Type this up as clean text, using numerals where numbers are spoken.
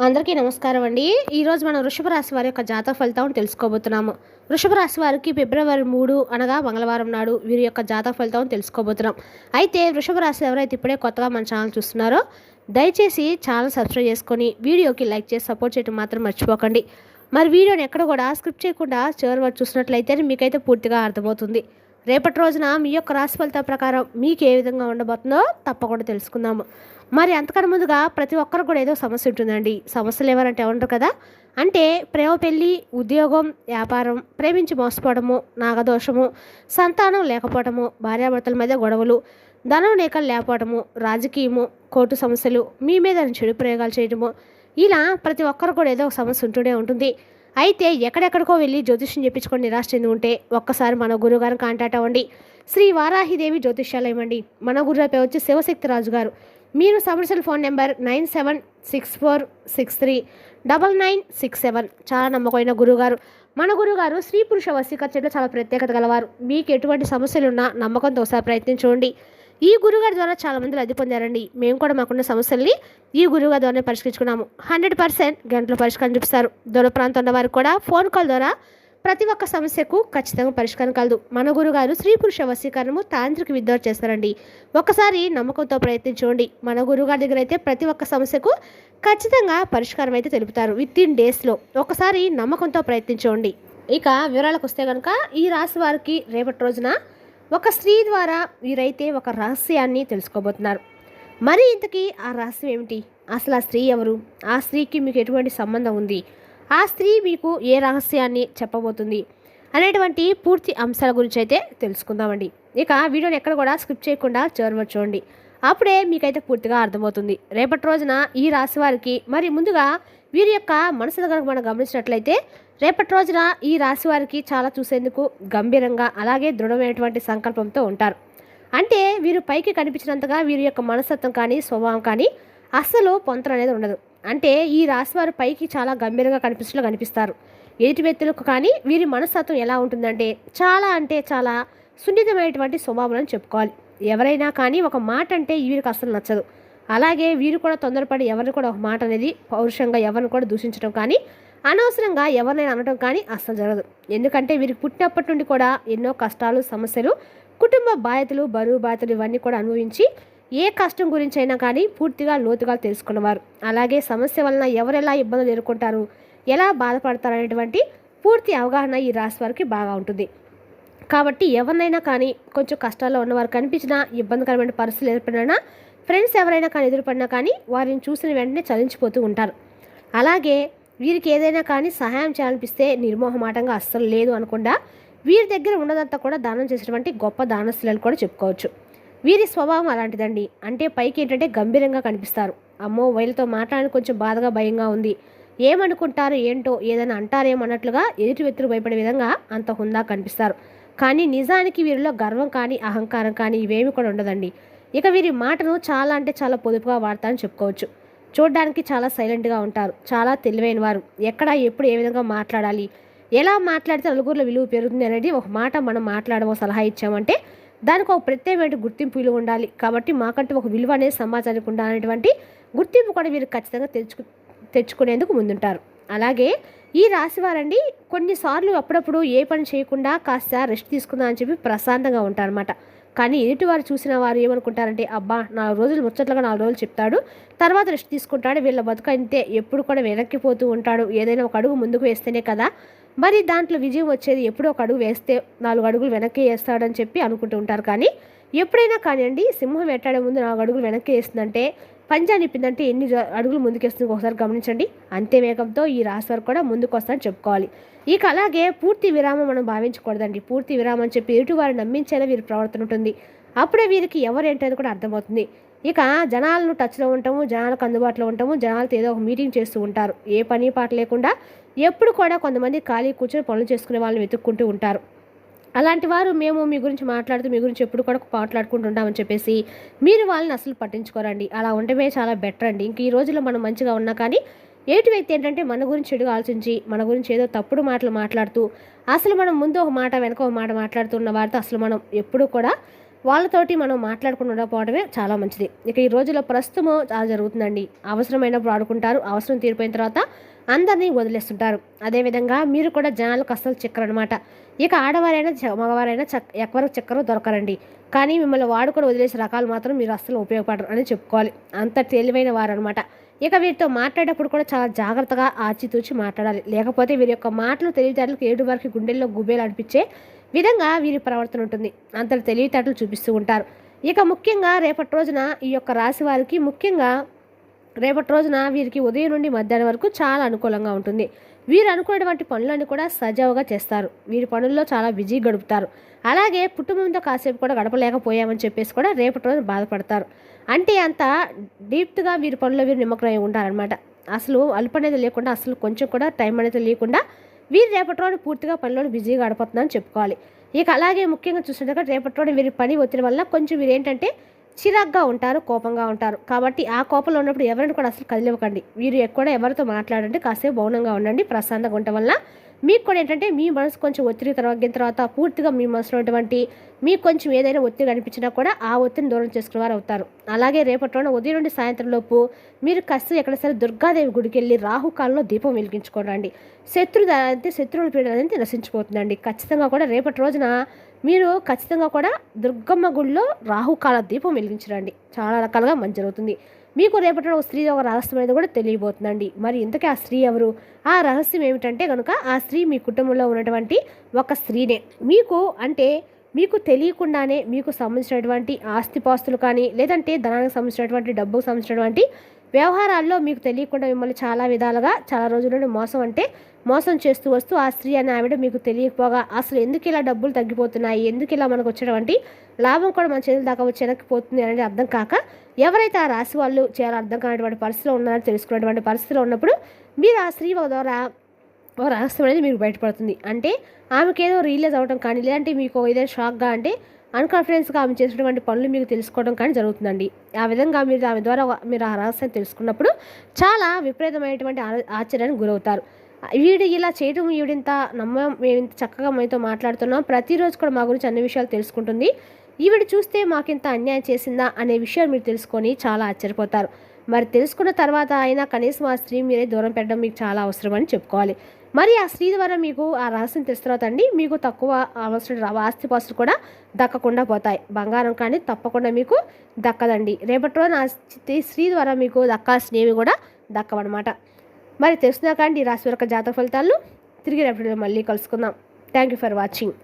అందరికీ నమస్కారం అండి. ఈరోజు మనం వృషభ రాశి వారి యొక్క జాతక ఫలితాలను తెలుసుకోబోతున్నాము. వృషభ రాశి వారికి ఫిబ్రవరి 3 అనగా మంగళవారం నాడు వీరి యొక్క జాతక ఫలితాలను తెలుసుకోబోతున్నాం. అయితే వృషభ రాశి ఎవరైతే ఇప్పుడే కొత్తగా మన ఛానల్ చూస్తున్నారో దయచేసి ఛానల్ సబ్స్క్రైబ్ చేసుకొని వీడియోకి లైక్ చేసి సపోర్ట్ చేయడం మాత్రం మర్చిపోకండి. మరి వీడియోని ఎక్కడ కూడా స్క్రిప్ట్ చేయకుండా చివరి వరకు చూసినట్లయితే మీకైతే పూర్తిగా అర్థమవుతుంది. రేపటి రోజున మీ యొక్క రాశి ఫలితాల ప్రకారం మీకు ఏ విధంగా ఉండబోతుందో తప్పకుండా తెలుసుకుందాము. మరి అంతకన్నా ముందుగా ప్రతి ఒక్కరు కూడా ఏదో సమస్య ఉంటుందండి. సమస్యలు ఎవరంటే ఉండరు కదా. అంటే ప్రేమ, పెళ్ళి, ఉద్యోగం, వ్యాపారం, ప్రేమించి మోసపోవడము, నాగదోషము, సంతానం లేకపోవడము, భార్యాభర్తల మధ్య గొడవలు, ధనం లేక లేకపోవడము, రాజకీయము, కోర్టు సమస్యలు, మీ మీద చెడు ప్రయోగాలు చేయడము, ఇలా ప్రతి ఒక్కరు కూడా ఏదో ఒక సమస్య ఉంటూనే ఉంటుంది. అయితే ఎక్కడెక్కడికో వెళ్ళి జ్యోతిష్యం చెప్పించుకొని నిరాశ చెంది ఉంటే ఒక్కసారి మన గురువుగారిని కాంటాక్ట్ అవ్వండి. శ్రీ వారాహిదేవి జ్యోతిష్యాలయం అండి. మన గురువు పేరు వచ్చి శివశక్తి రాజు గారు. మీరు సమస్యల ఫోన్ నెంబర్ 9764639967. చాలా నమ్మకమైన గురువుగారు. మన గురువుగారు స్త్రీ పురుష వశీకరణలో చాలా ప్రత్యేకత గలవారు. మీకు ఎటువంటి సమస్యలున్నా నమ్మకంతో ఒకసారి ప్రయత్నించండి. ఈ గురువుగారి ద్వారా చాలామంది లబ్ధి పొందారండి. మేము కూడా మాకున్న సమస్యల్ని ఈ గురువుగారి ద్వారానే పరిష్కరించుకున్నాము. 100% గంటల పరిష్కారం చూపిస్తారు. దూర ప్రాంతం ఉన్న వారికి కూడా ఫోన్ కాల్ ద్వారా ప్రతి ఒక్క సమస్యకు ఖచ్చితంగా పరిష్కారం కలదు. మన గురుగారు స్త్రీ పురుష వశీకరణము తాంత్రిక విద్య చేస్తారండి. ఒక్కసారి నమ్మకంతో ప్రయత్నించండి. మన గురుగారి దగ్గర అయితే ప్రతి ఒక్క సమస్యకు ఖచ్చితంగా పరిష్కారం అయితే తెలుపుతారు వితిన్ డేస్లో. ఒకసారి నమ్మకంతో ప్రయత్నించండి. ఇక వివరాలకు వస్తే కనుక ఈ రాశి వారికి రేపటి రోజున ఒక స్త్రీ ద్వారా వీరైతే ఒక రహస్యాన్ని తెలుసుకోబోతున్నారు. మరి ఇంతకీ ఆ రహస్యం ఏమిటి? అసలు ఆ స్త్రీ ఎవరు? ఆ స్త్రీకి మీకు ఎటువంటి సంబంధం ఉంది? ఆ స్త్రీ మీకు ఏ రహస్యాన్ని చెప్పబోతుంది అనేటువంటి పూర్తి అంశాల గురించి అయితే తెలుసుకుందామండి. ఇక వీడియోని ఎక్కడ కూడా స్కిప్ చేయకుండా చివరి చూడండి. అప్పుడే మీకైతే పూర్తిగా అర్థమవుతుంది. రేపటి రోజున ఈ రాశి వారికి మరి ముందుగా వీరి యొక్క మనసును కనుక మనం గమనించినట్లయితే రేపటి రోజున ఈ రాశి వారికి చాలా చూసేందుకు గంభీరంగా అలాగే దృఢమైనటువంటి సంకల్పంతో ఉంటారు. అంటే వీరు పైకి కనిపించినంతగా వీరి యొక్క మనస్తత్వం కానీ స్వభావం కానీ అస్సలు పొంతన అనేది ఉండదు. అంటే ఈ రాశి వారు పైకి చాలా గంభీరంగా కనిపిస్తారు. ఎదుటి వ్యక్తులకు కానీ వీరి మనస్తత్వం ఎలా ఉంటుందంటే చాలా సున్నితమైనటువంటి స్వభావం అని చెప్పుకోవాలి. ఎవరైనా కానీ ఒక మాట అంటే వీరికి అస్సలు నచ్చదు. అలాగే వీరు కూడా తొందరపడి ఎవరిని కూడా ఒక మాట అనేది పౌరుషంగా ఎవరిని కూడా దూషించడం కానీ అనవసరంగా ఎవరినైనా అనడం కానీ అస్సలు జరగదు. ఎందుకంటే వీరికి పుట్టినప్పటి నుండి కూడా ఎన్నో కష్టాలు, సమస్యలు, కుటుంబ బాధ్యతలు, బరువు బాధ్యతలు ఇవన్నీ కూడా అనుభవించి ఏ కష్టం గురించి అయినా కానీ పూర్తిగా లోతుగా తెలుసుకున్నవారు. అలాగే సమస్య వలన ఎవరెలా ఇబ్బందులు ఎదుర్కొంటారు, ఎలా బాధపడతారు అనేటువంటి పూర్తి అవగాహన ఈ రాశి వారికి బాగా ఉంటుంది. కాబట్టి ఎవరినైనా కానీ కొంచెం కష్టాల్లో ఉన్నవారు కనిపించినా, ఇబ్బందికరమైన పరిస్థితులు ఏర్పడినా, ఫ్రెండ్స్ ఎవరైనా కానీ ఎదురుపడినా కానీ వారిని చూసిన వెంటనే చలించిపోతూ ఉంటారు. అలాగే వీరికి ఏదైనా కానీ సహాయం చేయాలనిపిస్తే నిర్మోహమాటంగా అస్సలు లేదు అనకుండా వీరి దగ్గర ఉన్నదంతా కూడా దానం చేసేటువంటి గొప్ప దానశీలను కూడా చెప్పుకోవచ్చు. వీరి స్వభావం అలాంటిదండి. అంటే పైకి ఏంటంటే గంభీరంగా కనిపిస్తారు. అమ్మో వీళ్ళతో మాట్లాడడానికి కొంచెం బాధగా భయంగా ఉంది, ఏమనుకుంటారు ఏంటో, ఏదైనా అంటారేమన్నట్లుగా ఎదుటి వ్యక్తులు భయపడే విధంగా అంత హుందా కనిపిస్తారు. కానీ నిజానికి వీరిలో గర్వం కానీ అహంకారం కానీ ఇవేమి కూడా ఉండదండి. ఇక వీరి మాటను చాలా పొదుపుగా వాడతారని చెప్పుకోవచ్చు. చూడడానికి చాలా సైలెంట్గా ఉంటారు. చాలా తెలివైన వారు. ఎక్కడ ఎప్పుడు ఏ విధంగా మాట్లాడాలి, ఎలా మాట్లాడితే నలుగురిలో విలువ పెరుగుతుంది అనేది ఒక మాట మనం మాట్లాడమో సలహా ఇచ్చామంటే దానికి ఒక ప్రత్యేకమైన గుర్తింపు విలువ ఉండాలి. కాబట్టి మాకంటూ ఒక విలువ అనేది సమాజానికి ఉండాలనేటువంటి గుర్తింపు కూడా వీరు ఖచ్చితంగా తెచ్చుకునేందుకు ముందుంటారు. అలాగే ఈ రాశి వారండి కొన్నిసార్లు అప్పుడప్పుడు ఏ పని చేయకుండా కాస్త రెస్ట్ తీసుకుందాం అని చెప్పి ప్రశాంతంగా ఉంటారన్నమాట. కానీ ఎదుటి వారు చూసిన వారు ఏమనుకుంటారంటే, అబ్బా 4 రోజులు ముచ్చట్లుగా 4 రోజులు చెప్తాడు, తర్వాత రెస్ట్ తీసుకుంటాడు, వీళ్ళ బతుకు అంతే, ఎప్పుడు కూడా వెనక్కిపోతూ ఉంటాడు, ఏదైనా ఒక అడుగు ముందుకు వేస్తేనే కదా మరి దాంట్లో విజయం వచ్చేది, ఎప్పుడో ఒక అడుగు వేస్తే 4 అడుగులు వెనక్కి వేస్తాడని చెప్పి అనుకుంటూ ఉంటారు. కానీ ఎప్పుడైనా కానివ్వండి, సింహం వేటాడే ముందు 4 అడుగులు వెనక్కి వేస్తుందంటే, పంజా నిప్పిందంటే ఎన్ని అడుగులు ముందుకేస్తుంది ఒకసారి గమనించండి. అంతే వేగంతో ఈ రాశి వారు కూడా ముందుకు వస్తారని చెప్పుకోవాలి. ఇక అలాగే పూర్తి విరామం మనం భావించకూడదండి. పూర్తి విరామం అని చెప్పి ఎటు వారు నమ్మించేలా వీరి ప్రవర్తన ఉంటుంది. అప్పుడే వీరికి ఎవరేంటనేది కూడా అర్థమవుతుంది. ఇక జనాలను టచ్లో ఉంటాము, జనాలకు అందుబాటులో ఉంటాము, జనాలతో ఏదో ఒక మీటింగ్ చేస్తూ ఉంటారు. ఏ పని పాట లేకుండా ఎప్పుడు కూడా కొంతమంది ఖాళీ కూర్చొని పనులు చేసుకునే వాళ్ళని వెతుక్కుంటూ ఉంటారు. అలాంటి వారు మేము మీ గురించి మాట్లాడుతూ మీ గురించి ఎప్పుడు కూడా మాట్లాడుకుంటూ ఉంటామని చెప్పేసి మీరు వాళ్ళని అసలు పట్టించుకోరండి. అలా ఉండమే చాలా బెటర్ అండి. ఇంక ఈ రోజుల్లో మనం మంచిగా ఉన్నా కానీ ఎటు వ్యక్తి ఏంటంటే మన గురించి చెడుగా ఆలోచించి మన గురించి ఏదో తప్పుడు మాటలు మాట్లాడుతూ అసలు మనం ముందు ఒక మాట వెనక ఒక మాట మాట్లాడుతున్న వారితో అసలు మనం ఎప్పుడూ కూడా వాళ్ళతోటి మనం మాట్లాడకుండా ఉండకపోవడమే చాలా మంచిది. ఇక ఈ రోజుల్లో ప్రస్తుతం చాలా జరుగుతుందండి. అవసరమైనప్పుడు ఆడుకుంటారు, అవసరం తీరిపోయిన తర్వాత అందరినీ వదిలేస్తుంటారు. అదేవిధంగా మీరు కూడా జనాలకు అస్సలు చిక్కరనమాట. ఇక ఆడవారైనా మగవారైనా ఎవరికి చిక్కరో దొరకరండి. కానీ మిమ్మల్ని వాడుకొని వదిలేసే రకాలు మాత్రం మీరు అస్సలు ఉపయోగపడరు అని చెప్పుకోవాలి. అంత తెలివైన వారనమాట. ఇక వీరితో మాట్లాడేటప్పుడు కూడా చాలా జాగ్రత్తగా ఆచితూచి మాట్లాడాలి. లేకపోతే వీరి యొక్క మాటలు తెలివితేటలకు ఏడు వరకు గుండెల్లో గుబేలు అనిపించే విధంగా వీరి ప్రవర్తన ఉంటుంది. అంత తెలివితేటలు చూపిస్తూ ఉంటారు. ఇక ముఖ్యంగా రేపటి రోజున ఈ యొక్క రాశి వారికి రేపటి రోజున వీరికి ఉదయం నుండి మధ్యాహ్నం వరకు చాలా అనుకూలంగా ఉంటుంది. వీరు అనుకున్నటువంటి పనులన్నీ కూడా సజావుగా చేస్తారు. వీరి పనుల్లో చాలా బిజీ గడుపుతారు. అలాగే కుటుంబంతో కాసేపు కూడా గడపలేకపోయామని చెప్పేసి కూడా రేపటి రోజున బాధపడతారు. అంటే అంత డీప్గా వీరి పనుల్లో వీరు నిమగ్నమై ఉంటారనమాట. అసలు అలుపు అనేది లేకుండా, అసలు కొంచెం కూడా టైం అనేది లేకుండా వీరు రేపటి రోజు పూర్తిగా పనిలో బిజీగా గడుపుతుందని చెప్పుకోవాలి. ఇక అలాగే ముఖ్యంగా చూస్తుంటే రేపటి రోజు వీరి పని ఒత్తిడి వల్ల కొంచెం వీరు ఏంటంటే చిరాగ్గా ఉంటారు, కోపంగా ఉంటారు. కాబట్టి ఆ కోపంలో ఉన్నప్పుడు ఎవరిని కూడా అసలు కదిలివ్వకండి. వీరు ఎక్కువ ఎవరితో మాట్లాడండి, కాసేపు మౌనంగా ఉండండి. ప్రశాంతంగా ఉండటం వల్ల మీకు కూడా ఏంటంటే మీ మనసు కొంచెం ఒత్తిడి తగ్గిన తర్వాత పూర్తిగా మీ మనసులో ఉన్నటువంటి మీకు కొంచెం ఏదైనా ఒత్తిడి అనిపించినా కూడా ఆ ఒత్తిడిని దూరం చేసుకునేవారు అవుతారు. అలాగే రేపటి రోజున ఉదయం నుండి సాయంత్రం లోపు మీరు కాస్త ఎక్కడ సరే దుర్గాదేవి గుడికి వెళ్ళి రాహుకాలంలో దీపం వెలిగించుకోరండి. శత్రువుల పీడ అనేది నశించిపోతుందండి. ఖచ్చితంగా కూడా రేపటి రోజున మీరు ఖచ్చితంగా కూడా దుర్గమ్మ గుడిలో రాహుకాల దీపం వెలిగించరండి. చాలా రకాలుగా మంచి జరుగుతుంది. మీకు రేపటి ఒక స్త్రీ ఒక రహస్యం అనేది కూడా తెలియబోతుందండి. మరి ఇంతకీ ఆ స్త్రీ ఎవరు? ఆ రహస్యం ఏమిటంటే కనుక ఆ స్త్రీ మీ కుటుంబంలో ఉన్నటువంటి ఒక స్త్రీనే. మీకు తెలియకుండానే మీకు సంబంధించినటువంటి ఆస్తిపాస్తులు కానీ, లేదంటే ధనానికి సంబంధించినటువంటి డబ్బుకు సంబంధించినటువంటి వ్యవహారాల్లో మీకు తెలియకుండా మిమ్మల్ని చాలా విధాలుగా చాలా రోజుల నుండి మోసం చేస్తూ వస్తూ ఆ స్త్రీ అనే ఆవిడ మీకు తెలియకపోగా అసలు ఎందుకు ఇలా డబ్బులు తగ్గిపోతున్నాయి, ఎందుకు ఇలా మనకు వచ్చినటువంటి లాభం కూడా మన చేతుల దాకా వచ్చి వెనక్కిపోతుంది అనేది అర్థం కాక ఎవరైతే ఆ రాశి వాళ్ళు చాలా అర్థం కానటువంటి పరిస్థితిలో ఉన్నారని తెలుసుకున్నటువంటి పరిస్థితిలో ఉన్నప్పుడు మీరు ఆ స్త్రీ ద్వారా ఓ రహస్యం అనేది మీకు బయటపడుతుంది. అంటే ఆమెకేదో రియలైజ్ అవ్వడం కానీ, లేదంటే మీకు ఏదైనా షాక్గా అంటే అన్కాన్ఫిడెన్స్గా ఆమె చేసినటువంటి పనులు మీకు తెలుసుకోవడం కానీ జరుగుతుందండి. ఆ విధంగా మీరు ఆమె ద్వారా మీరు ఆ రహస్యాన్ని తెలుసుకున్నప్పుడు చాలా విపరీతమైనటువంటి ఆశ్చర్యానికి గురవుతారు. వీడు ఇలా చేయడం, ఈవిడింత మేము ఇంత చక్కగా మీతో మాట్లాడుతున్నాం, ప్రతిరోజు కూడా మా గురించి అన్ని విషయాలు తెలుసుకుంటుంది, ఈవిడ చూస్తే మాకింత అన్యాయం చేసిందా అనే విషయాలు మీరు తెలుసుకొని చాలా ఆశ్చర్యపోతారు. మరి తెలుసుకున్న తర్వాత అయినా కనీసం ఆ స్త్రీ మీరే దూరం పెట్టడం మీకు చాలా అవసరం అని చెప్పుకోవాలి. మరి ఆ స్త్రీ ద్వారా మీకు ఆ రహస్యం తెలిసిన తర్వాత అండి మీకు తక్కువ అవసరం ఆస్తిపాస్తులు కూడా దక్కకుండా పోతాయి. బంగారం కానీ తప్పకుండా మీకు దక్కదండి. రేపటి రోజున ఆ స్త్రీ ద్వారా మీకు దక్కాల్సినవి కూడా దక్కవన్నమాట. మరి తెలుసుకున్నా కానీ ఈ రాశి యొక్క జాతక ఫలితాలు తిరిగి రేపటి మళ్ళీ కలుసుకుందాం. Thank you for watching.